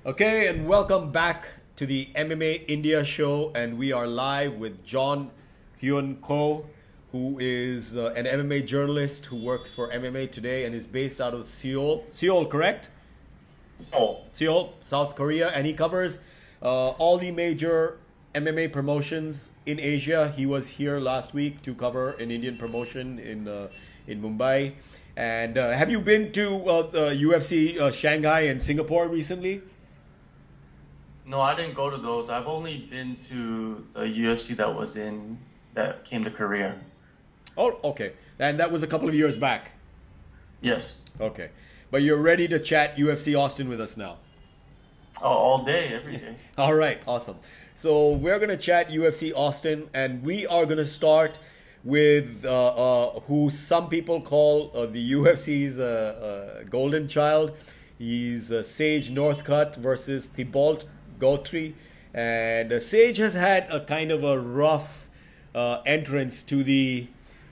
Okay, and welcome back to the MMA India show, and we are live with Hyon, who is an MMA journalist who works for MMA Today and is based out of Seoul. Seoul, correct? Seoul, South Korea, and he covers all the major MMA promotions in Asia. He was here last week to cover an Indian promotion in Mumbai. And have you been to UFC Shanghai and Singapore recently? No, I didn't go to those. I've only been to the UFC that came to Korea. Oh, okay. And that was a couple of years back. Yes. Okay. But you're ready to chat UFC Austin with us now. Oh, all day, every day. All right, awesome. So we're going to chat UFC Austin, and we are going to start with who some people call the UFC's golden child. He's Sage Northcutt versus Thibault Gautry. And Sage has had a kind of a rough entrance to the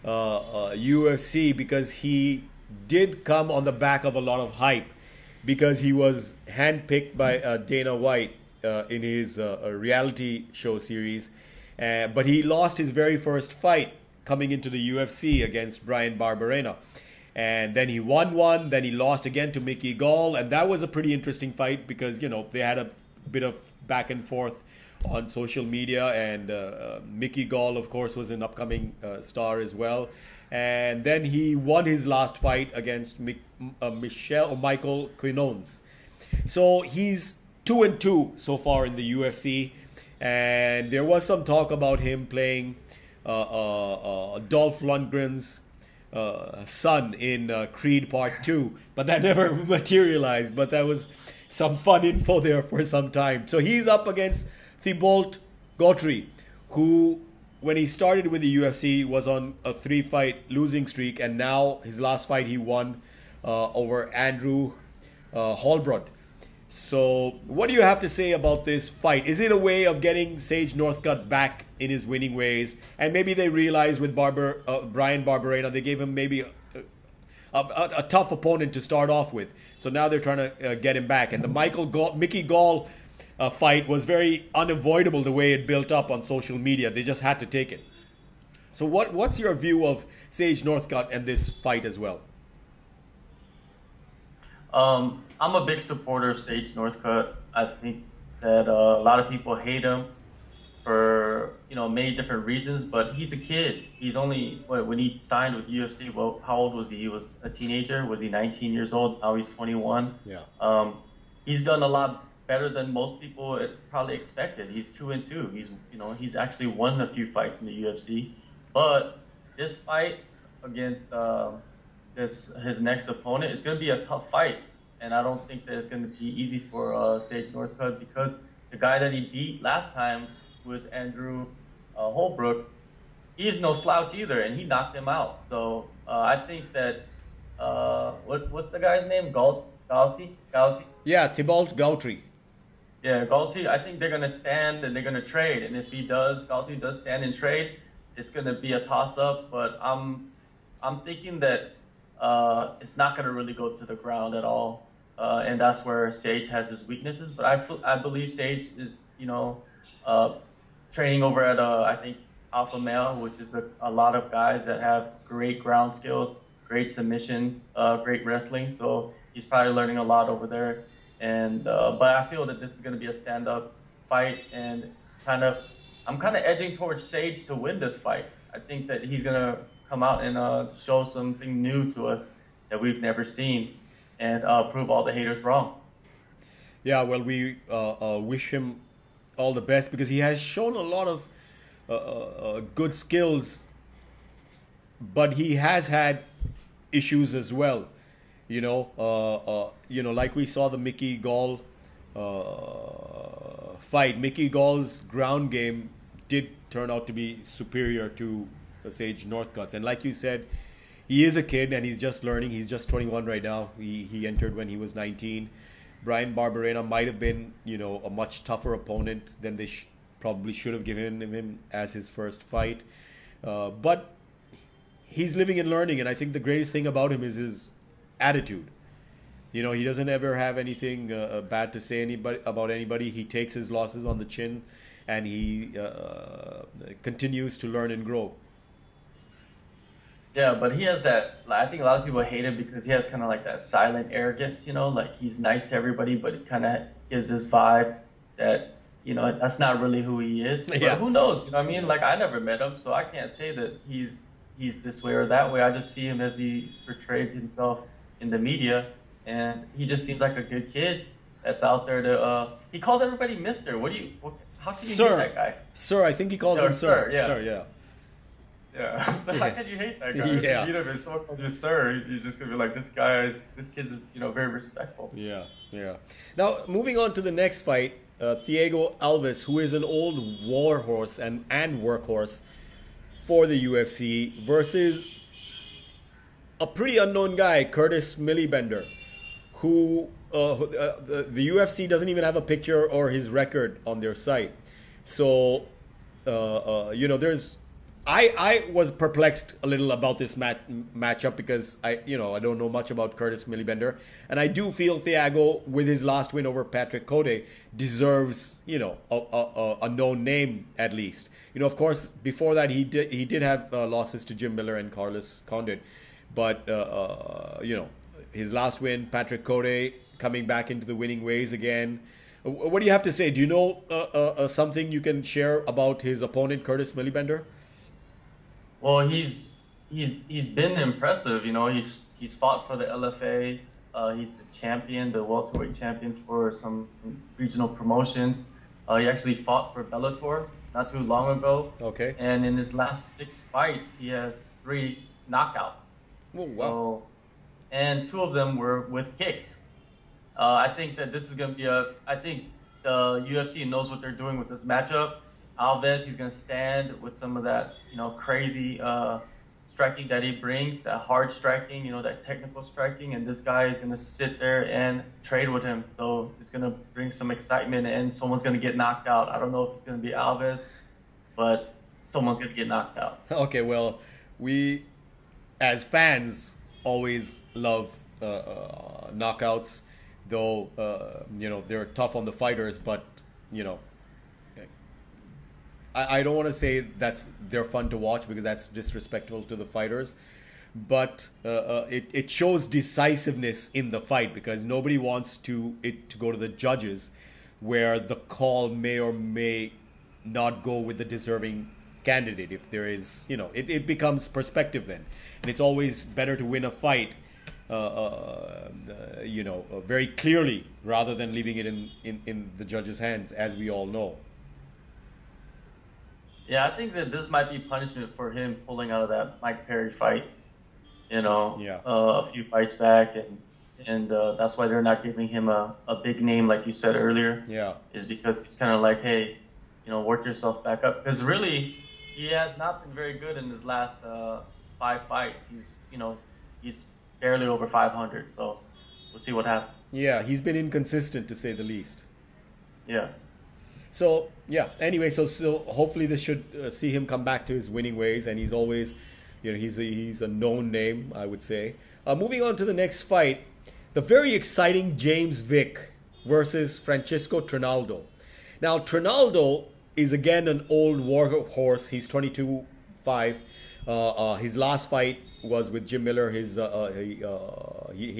UFC because he did come on the back of a lot of hype because he was handpicked by Dana White in his reality show series. But he lost his very first fight coming into the UFC against Bryan Barberena. And then he won one, then he lost again to Mickey Gall. And that was a pretty interesting fight because, you know, they had a bit of back and forth on social media. And Mickey Gall, of course, was an upcoming star as well. And then he won his last fight against Michael Quinones. So he's 2-2 so far in the UFC. And there was some talk about him playing Dolph Lundgren's son in Creed Part 2. But that never materialized. But that was some fun info there for some time. So he's up against Thibault Gautry, who, when he started with the UFC, was on a 3-fight losing streak, and now his last fight he won over Andrew Holbrod. So what do you have to say about this fight? Is it a way of getting Sage Northcutt back in his winning ways? And maybe they realized with Bryan Barberena, they gave him maybe a tough opponent to start off with. So now they're trying to get him back. And the Mickey Gall fight was very unavoidable the way it built up on social media. They just had to take it. So what's your view of Sage Northcutt and this fight as well? I'm a big supporter of Sage Northcutt. I think that a lot of people hate him for, you know, many different reasons, but he's a kid. He's only, when he signed with UFC, well, how old was he? He was a teenager. Was he 19 years old? Now he's 21. Yeah. He's done a lot better than most people probably expected. He's 2-2. He's actually won a few fights in the UFC. But this fight against his next opponent is going to be a tough fight. And I don't think that it's going to be easy for Sage Northcutt because the guy that he beat last time was Andrew Holbrook. He's no slouch either, and he knocked him out. So I think that, what's the guy's name? Gautry? Yeah, Thibault Gautry. Yeah, Gautry, I think they're going to stand and they're going to trade. And if Gautry does stand and trade, it's going to be a toss-up. But I'm thinking that it's not going to really go to the ground at all. And that's where Sage has his weaknesses. But I believe Sage is, training over at, I think, Alpha Male, which is a lot of guys that have great ground skills, great submissions, great wrestling. So he's probably learning a lot over there. And but I feel that this is going to be a stand-up fight. And I'm kind of edging towards Sage to win this fight. I think that he's going to come out and show something new to us that we've never seen and prove all the haters wrong. Yeah, well, we wish him all the best because he has shown a lot of good skills, but he has had issues as well. Like we saw the Mickey Gall fight. Mickey Gall's ground game did turn out to be superior to Sage Northcutt's, and like you said, he is a kid and he's just learning. He's just 21 right now. He entered when he was 19. Bryan Barberena might have been, a much tougher opponent than they probably should have given him as his first fight. But he's living and learning, and I think the greatest thing about him is his attitude. He doesn't ever have anything bad to say about anybody. He takes his losses on the chin, and he continues to learn and grow. Yeah, but he has that. I think a lot of people hate him because he has kind of like that silent arrogance. Like he's nice to everybody, but it kind of gives this vibe that that's not really who he is. But who knows? You know what I mean? Like I never met him, so I can't say that he's this way or that way. I just see him as he's portrayed himself in the media, and he just seems like a good kid that's out there to. He calls everybody Mister. How can you hate that guy? Sir, I think he calls him Sir. Yeah. Sir, yeah. Yeah. So how can you hate that guy? Yeah. If you don't even talk to Sir, you're just gonna be like, this kid's very respectful. Yeah. Now moving on to the next fight, Thiago Alves, who is an old war horse and workhorse for the UFC, versus a pretty unknown guy, Curtis Millibender, who the UFC doesn't even have a picture or his record on their site. So there's. I was perplexed a little about this matchup because I don't know much about Curtis Millibender, and I do feel Thiago, with his last win over Patrick Cote, deserves a known name at least. Of course, before that he did have losses to Jim Miller and Carlos Condit, but his last win, Patrick Cote, coming back into the winning ways again. What do you have to say? Do you know something you can share about his opponent, Curtis Millibender? Well, he's been impressive. He's fought for the LFA. He's the champion, the welterweight champion for some regional promotions. He actually fought for Bellator not too long ago. Okay. And in his last 6 fights, he has 3 knockouts. Oh, wow. And 2 of them were with kicks. I think that this is going to be I think the UFC knows what they're doing with this matchup. Alves, he's going to stand with some of that, crazy striking that he brings, that hard striking, that technical striking, and this guy is going to sit there and trade with him. So it's going to bring some excitement, and someone's going to get knocked out. I don't know if it's going to be Alves, but someone's going to get knocked out. Okay, well, we, as fans, always love knockouts, though, they're tough on the fighters, but, I don't want to say they're fun to watch because that's disrespectful to the fighters, but it shows decisiveness in the fight because nobody wants it to go to the judges, where the call may or may not go with the deserving candidate. If there is, it becomes perspective then, and it's always better to win a fight, very clearly rather than leaving it in the judges' hands, as we all know. Yeah, I think that this might be punishment for him pulling out of that Mike Perry fight, a few fights back, and that's why they're not giving him a big name like you said earlier. Yeah, is because it's kind of like, hey, work yourself back up, because really he has not been very good in his last 5 fights. He's barely over 500, so we'll see what happens. Yeah, he's been inconsistent to say the least. Yeah. So, yeah, anyway, so hopefully this should see him come back to his winning ways, and he's always, he's a known name, I would say. Moving on to the next fight, the very exciting James Vick versus Francesco Trinaldo. Now, Trinaldo is again an old war horse. He's 22-5. His last fight was with Jim Miller. He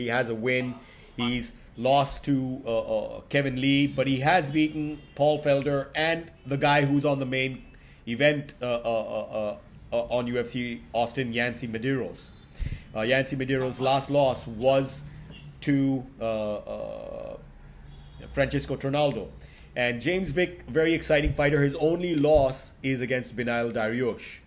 has a win. He's lost to Kevin Lee, but he has beaten Paul Felder and the guy who's on the main event on UFC Austin, Yancy Medeiros. Yancy Medeiros' last loss was to Francesco Trinaldo. And James Vick, very exciting fighter. His only loss is against Benail Dariush.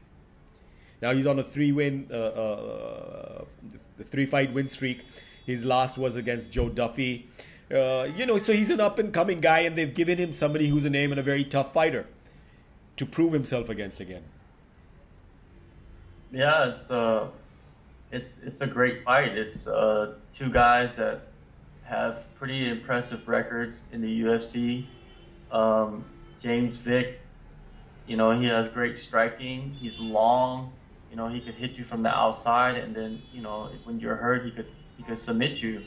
Now he's on a 3-fight win streak. His last was against Joe Duffy. So he's an up-and-coming guy, and they've given him somebody who's a name and a very tough fighter to prove himself against again. Yeah, it's a great fight. It's 2 guys that have pretty impressive records in the UFC. James Vick, he has great striking. He's long. He could hit you from the outside, and then when you're hurt, he could submit you.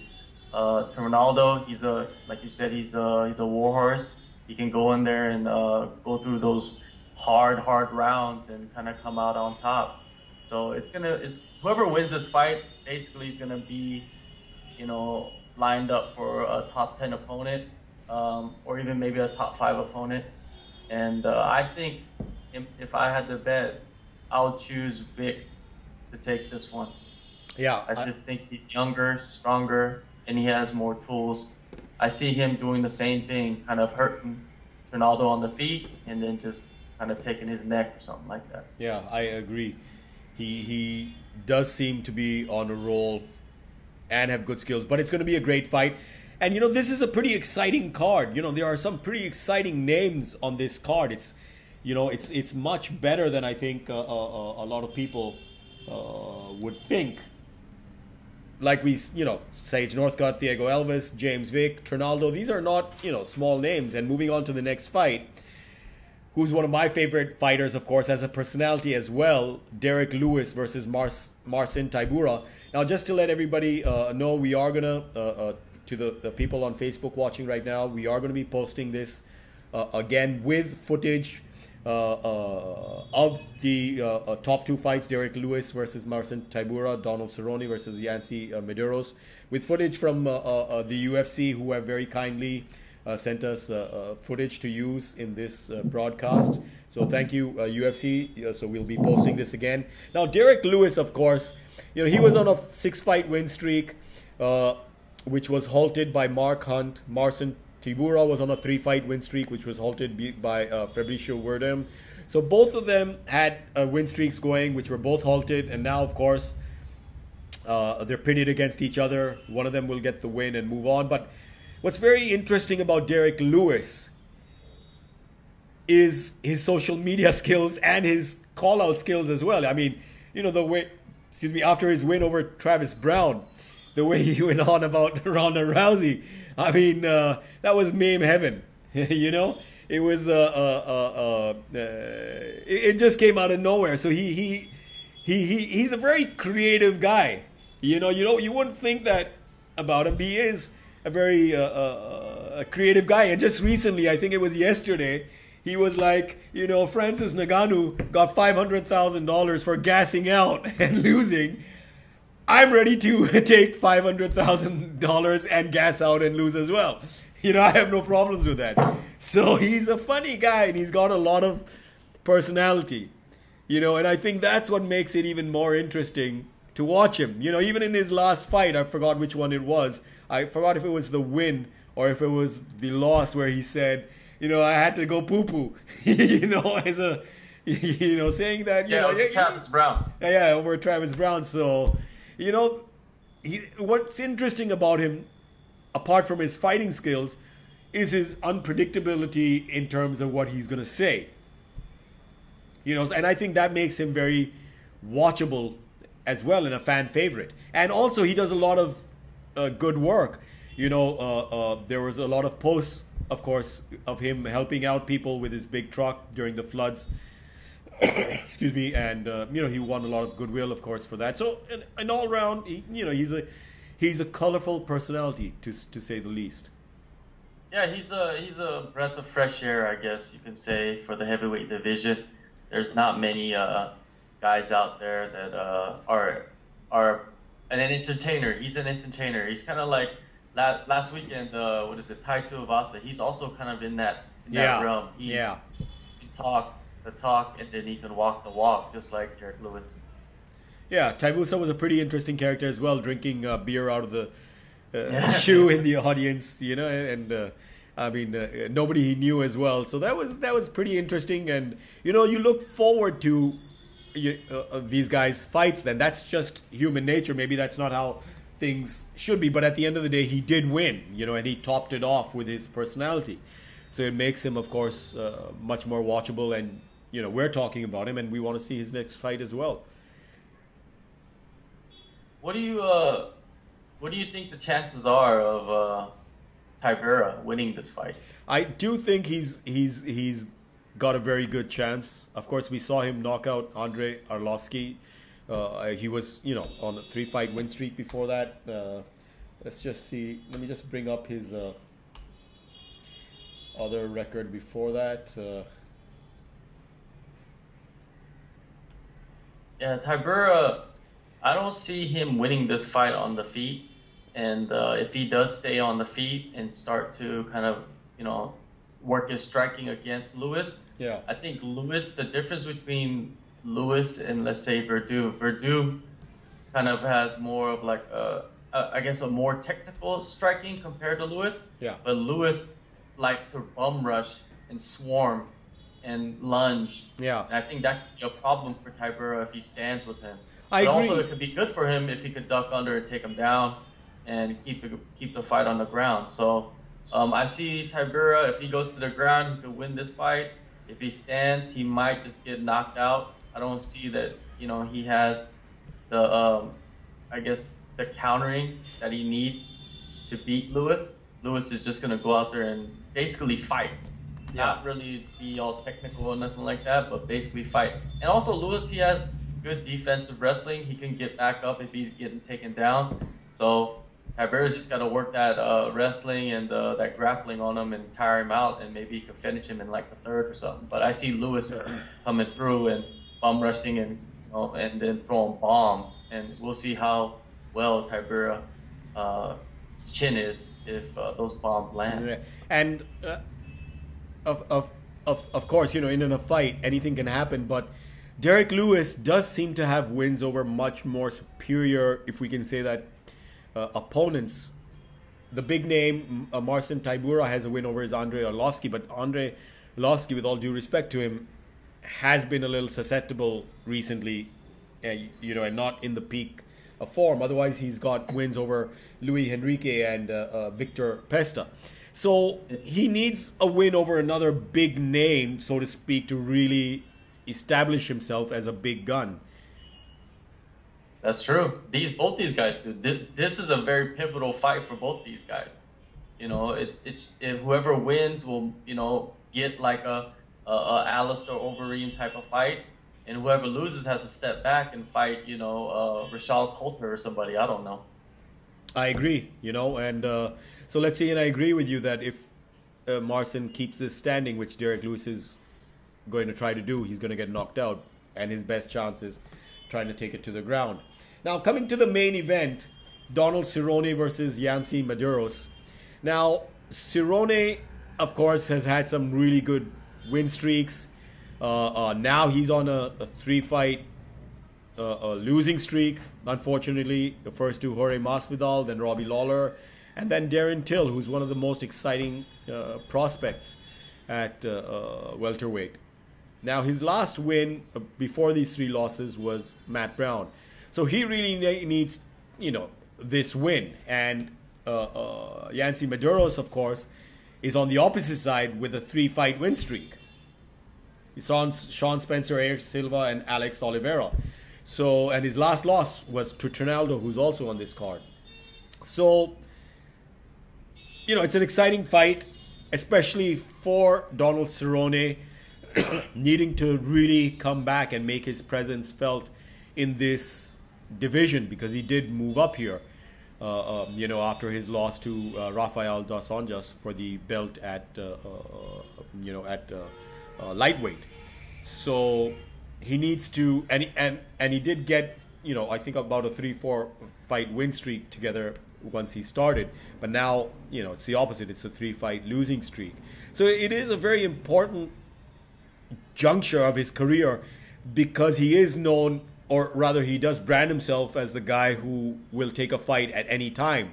Ronaldo, like you said, he's a war horse. He can go in there and go through those hard rounds and kind of come out on top. So it's whoever wins this fight basically is gonna be, lined up for a top 10 opponent, or even maybe a top 5 opponent. And I think if I had to bet, I'll choose Vick to take this one. Yeah, I just think he's younger, stronger, and he has more tools. I see him doing the same thing, kind of hurting Ronaldo on the feet, and then just kind of taking his neck or something like that. Yeah, I agree. He does seem to be on a roll and have good skills, but it's going to be a great fight. And this is a pretty exciting card. There are some pretty exciting names on this card. It's much better than I think a lot of people would think. Like Sage Northcutt, Thiago Elvis, James Vick, Trinaldo. These are not, small names. And moving on to the next fight, who's one of my favorite fighters, of course, as a personality as well, Derrick Lewis versus Marcin Tybura. Now, just to let everybody know, we are going to, to the people on Facebook watching right now, we are going to be posting this again with footage of the top 2 fights, Derrick Lewis versus Marcin Tybura, Donald Cerrone versus Yancy Medeiros, with footage from the UFC, who have very kindly sent us footage to use in this broadcast. So thank you, UFC. So we'll be posting this again. Now, Derrick Lewis, of course, he was on a 6-fight win streak, which was halted by Mark Hunt. Marcin Tybura was on a 3-fight win streak, which was halted by Fabricio Werdum. So both of them had win streaks going, which were both halted. And now, of course, they're pitted against each other. One of them will get the win and move on. But what's very interesting about Derrick Lewis is his social media skills and his call-out skills as well. I mean, the way, after his win over Travis Brown, the way he went on about Ronda Rousey, I mean, that was meme heaven. It was it just came out of nowhere. So he's a very creative guy. You wouldn't think that about him. He is a very a creative guy. And just recently, I think it was yesterday, he was like, Francis Ngannou got $500,000 for gassing out and losing. I'm ready to take $500,000 and gas out and lose as well. I have no problems with that. So he's a funny guy and he's got a lot of personality. And I think that's what makes it even more interesting to watch him. Even in his last fight, I forgot which one it was. I forgot if it was the win or if it was the loss where he said, I had to go poo-poo. As a, saying that, over Travis Brown. Yeah, over Travis Brown. So, what's interesting about him, apart from his fighting skills, is his unpredictability in terms of what he's going to say. And I think that makes him very watchable as well and a fan favorite. And also he does a lot of good work. There was a lot of posts, of course, of him helping out people with his big truck during the floods. Excuse me. And, he won a lot of goodwill, of course, for that. So, an all round, he's a colorful personality, to say the least. Yeah, he's a breath of fresh air, I guess you can say, for the heavyweight division. There's not many guys out there that are an entertainer. He's an entertainer. He's kind of like last weekend. Tai Tuivasa. He's also kind of in that realm. He can talk the talk and then he can walk the walk, just like Derrick Lewis. Yeah, Tybura was a pretty interesting character as well, drinking beer out of the shoe in the audience, and I mean, nobody he knew as well. So that was pretty interesting, and you look forward to these guys' fights. Then that's just human nature. Maybe that's not how things should be, but at the end of the day, he did win, and he topped it off with his personality. So it makes him, of course, much more watchable, and we're talking about him, and we want to see his next fight as well. What do you think the chances are of Tybura winning this fight? I do think he's got a very good chance. Of course, we saw him knock out Andrei Arlovsky. He was on a 3-fight win streak before that. Let's just see. Let me just bring up his other record before that. Yeah, Tybura, I don't see him winning this fight on the feet. And if he does stay on the feet and start to kind of, work his striking against Lewis, Yeah. I think Lewis, the difference between Lewis and, let's say, Verdum kind of has more of like I guess a more technical striking compared to Lewis. Yeah. But Lewis likes to bum rush and swarm and lunge. Yeah. And I think that could be a problem for Tybura if he stands with him. I but agree. also it could be good for him if he could duck under and take him down and keep the fight on the ground. So I see Tybura, if he goes to the ground, he could win this fight. If he stands, he might just get knocked out. I don't see that, he has the, I guess, the countering that he needs to beat Lewis. Lewis is just going to go out there and basically fight. Yeah. Not really be all technical or nothing like that, but basically fight. And also Lewis, he has good defensive wrestling. He can get back up if he's getting taken down. So Tybura's just got to work that wrestling and that grappling on him and tire him out, and maybe he could finish him in like the third or something. But I see Lewis coming through and bum rushing and then throwing bombs, and we'll see how well Tybura's chin is if those bombs land. Yeah. And of course, in a fight, anything can happen. But Derrick Lewis does seem to have wins over much more superior, if we can say that, opponents. The big name, Marcin Tybura, has a win over his Andrei Arlovsky, but Andrei Arlovsky, with all due respect to him, has been a little susceptible recently, and not in the peak of form. Otherwise, he's got wins over Luis Henrique and Victor Pesta. So he needs a win over another big name, so to speak, to really establish himself as a big gun. That's true. Both these guys do. This is a very pivotal fight for both these guys. Whoever wins will, get like a Alistair Overeem type of fight, and whoever loses has to step back and fight, Rashal Coulter or somebody. I don't know. I agree, and so let's see, and I agree with you that if Marcin keeps this standing, which Derrick Lewis is going to try to do, he's going to get knocked out, and his best chance is trying to take it to the ground. Now, coming to the main event, Donald Cerrone versus Yancy Medeiros. Now, Cerrone, of course, has had some really good win streaks. Now he's on a 3-fight losing streak, unfortunately. The first two, Jorge Masvidal, then Robbie Lawler, and then Darren Till, who's one of the most exciting prospects at welterweight. Now, his last win before these 3 losses was Matt Brown. So he really needs, this win. And Yancy Medeiros, of course, is on the opposite side with a 3-fight win streak. It's on Sean Spencer, Eric Silva, and Alex Oliveira. So, and his last loss was to Tran, who's also on this card. So, it's an exciting fight, especially for Donald Cerrone, needing to really come back and make his presence felt in this division, because he did move up here, after his loss to Rafael dos Anjos for the belt at lightweight. So he needs to, and he did get, I think about a 3-4 fight win streak together once he started. But now, it's the opposite. It's a 3-fight losing streak. So it is a very important juncture of his career, because he is known, or rather he does brand himself as the guy who will take a fight at any time.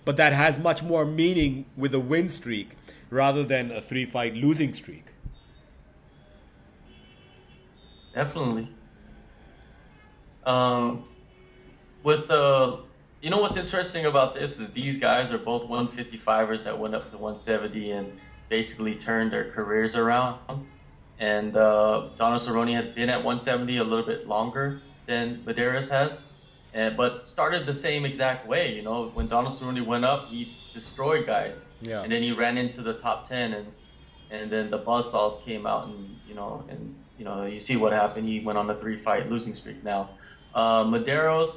But that has much more meaning with a win streak rather than a 3-fight losing streak. Definitely. What's interesting about this is these guys are both 155ers that went up to 170 and basically turned their careers around. And Donald Cerrone has been at 170 a little bit longer than Medeiros has, but started the same exact way. When Donald Cerrone went up, he destroyed guys, and then he ran into the top 10, and then the buzzsaws came out, and you see what happened. He went on a 3-fight losing streak now. Medeiros,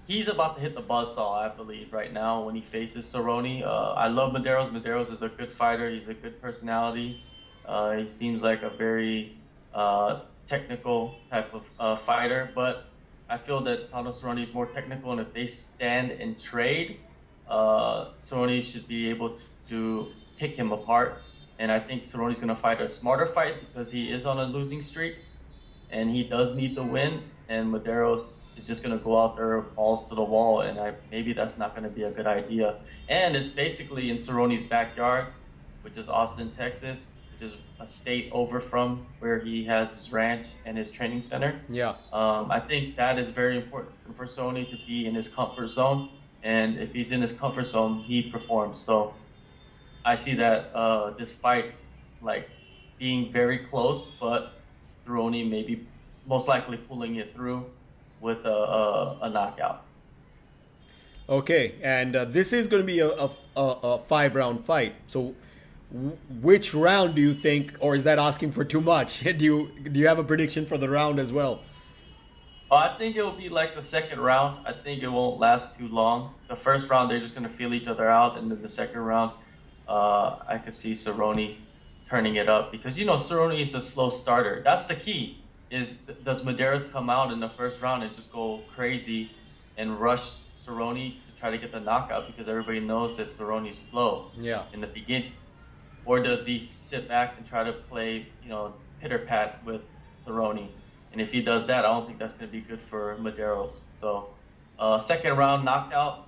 he's about to hit the buzzsaw, I believe, right now when he faces Cerrone. I love Medeiros. Medeiros is a good fighter. He's a good personality. He seems like a very technical type of fighter, but I feel that Aldo Cerrone is more technical, and if they stand and trade, Cerrone should be able to pick him apart. And I think Cerrone's going to fight a smarter fight because he is on a losing streak, and he does need to win. And Medeiros is just going to go out there balls to the wall, and maybe that's not going to be a good idea. And it's basically in Cerrone's backyard, which is Austin, Texas, which is a state over from where he has his ranch and his training center. Yeah. I think that is very important for Cerrone to be in his comfort zone, and if he's in his comfort zone, he performs. So I see that this fight like being very close, but Cerrone maybe most likely pulling it through with a knockout. Okay, and this is going to be a 5-round fight. So, which round do you think, or is that asking for too much? Do you have a prediction for the round as well? I think it will be like the second round. I think it won't last too long. The first round, they're just going to feel each other out, and then the second round, I could see Cerrone turning it up because Cerrone is a slow starter. That's the key. Does Medeiros come out in the first round and just go crazy and rush Cerrone to try to get the knockout because everybody knows that Cerrone's slow in the beginning? Or does he sit back and try to play, pitter-pat with Cerrone? And if he does that, I don't think that's going to be good for Medeiros. So second round knockout,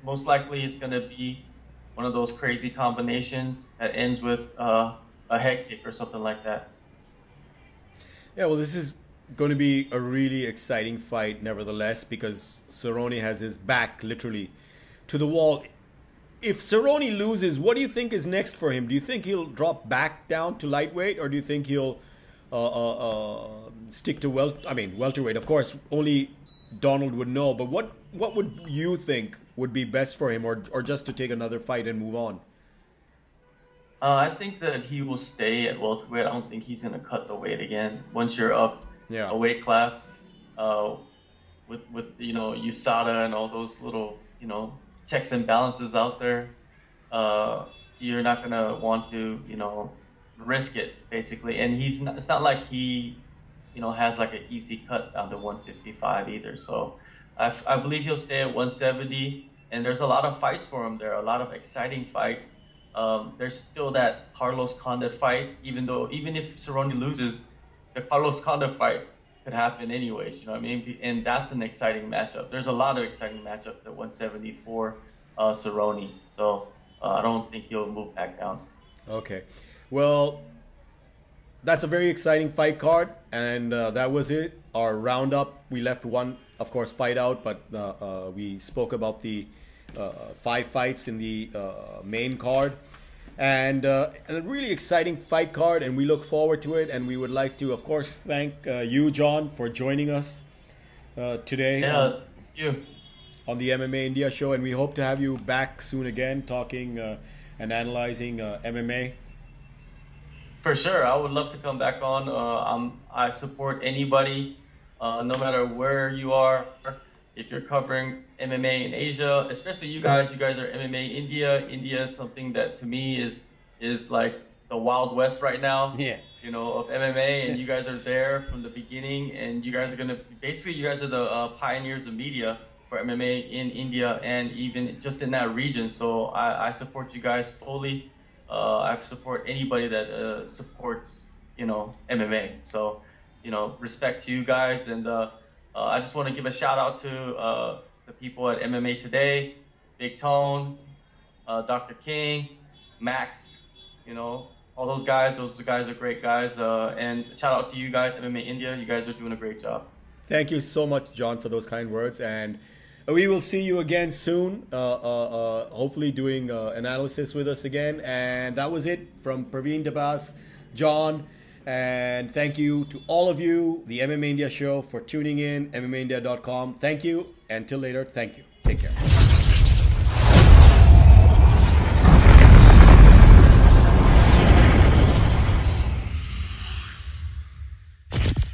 most likely it's going to be one of those crazy combinations that ends with a head kick or something like that. Yeah, well, this is going to be a really exciting fight, nevertheless, because Cerrone has his back literally to the wall. If Cerrone loses, what do you think is next for him? Do you think he'll drop back down to lightweight, or do you think he'll stick to welterweight? Of course, only Donald would know. But what would you think would be best for him, or just to take another fight and move on? I think that he will stay at welterweight. I don't think he's going to cut the weight again. Once you're up a weight class, with USADA and all those little checks and balances out there, you're not going to want to risk it basically. And it's not like he has like an easy cut down to 155 either. So I believe he'll stay at 170. And there's a lot of fights for him there, a lot of exciting fights. There's still that Carlos Condit fight, even if Cerrone loses, the Carlos Condit fight could happen anyways, you know what I mean? And that's an exciting matchup. There's a lot of exciting matchups at 170 for Cerrone. So I don't think he'll move back down. Okay. Well, that's a very exciting fight card, and that was it. Our roundup. We left one, of course, fight out, but we spoke about the 5 fights in the main card, and a really exciting fight card, and we look forward to it. And we would like to, of course, thank you, John, for joining us today on the MMA India show, and we hope to have you back soon again, talking and analyzing MMA. For sure, I would love to come back on. I support anybody, no matter where you are. If you're covering MMA in Asia, especially you guys are MMA India. India is something that to me is like the Wild West right now. Yeah. Of MMA, and you guys are there from the beginning, and you guys are you guys are the pioneers of media for MMA in India and even just in that region. So I support you guys fully. I support anybody that supports MMA. So respect to you guys, and I just want to give a shout out to the people at MMA Today, Big Tone, Dr. King, Max, all those guys. Those guys are great guys. And shout out to you guys, MMA India. You guys are doing a great job. Thank you so much, John, for those kind words. And we will see you again soon, hopefully doing analysis with us again. And that was it from Parvin, Dabas, John. And thank you to all of you, the MMA India show, for tuning in, MMAindia.com. Thank you. Until later, thank you. Take care.